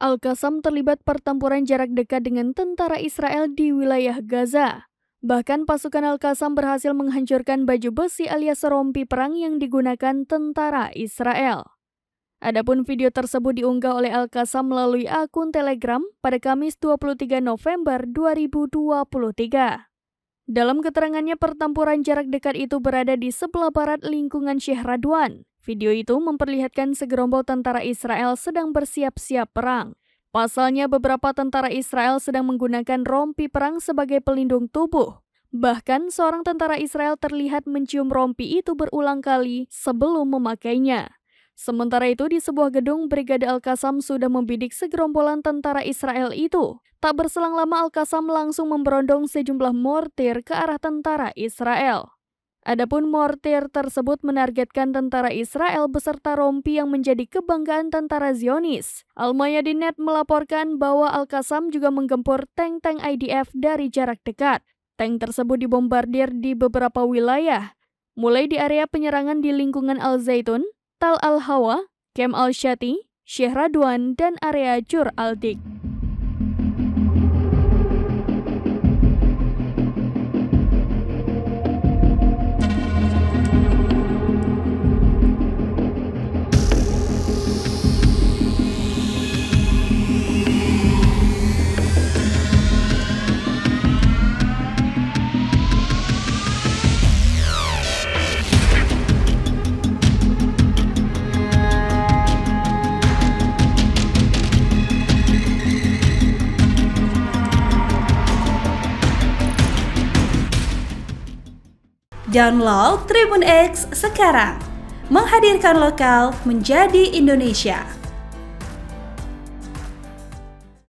Al-Qassam terlibat pertempuran jarak dekat dengan tentara Israel di wilayah Gaza. Bahkan pasukan Al-Qassam berhasil menghancurkan baju besi alias rompi perang yang digunakan tentara Israel. Adapun video tersebut diunggah oleh Al-Qassam melalui akun Telegram pada Kamis 23 November 2023. Dalam keterangannya, pertempuran jarak dekat itu berada di sebelah barat lingkungan Sheikh Radwan. Video itu memperlihatkan segerombol tentara Israel sedang bersiap-siap perang. Pasalnya, beberapa tentara Israel sedang menggunakan rompi perang sebagai pelindung tubuh. Bahkan, seorang tentara Israel terlihat mencium rompi itu berulang kali sebelum memakainya. Sementara itu, di sebuah gedung, Brigade Al-Qassam sudah membidik segerombolan tentara Israel itu. Tak berselang lama, Al-Qassam langsung memberondong sejumlah mortir ke arah tentara Israel. Adapun mortir tersebut menargetkan tentara Israel beserta rompi yang menjadi kebanggaan tentara Zionis. Al-Mayadin.net melaporkan bahwa Al-Qassam juga menggempur tank-tank IDF dari jarak dekat. Tank tersebut dibombardir di beberapa wilayah, mulai di area penyerangan di lingkungan Al-Zaitun, Tal Al-Hawa, Kem Al-Shati, Sheikh Radwan, dan area Jur Al-Dik. Download Tribun X sekarang, menghadirkan lokal menjadi Indonesia.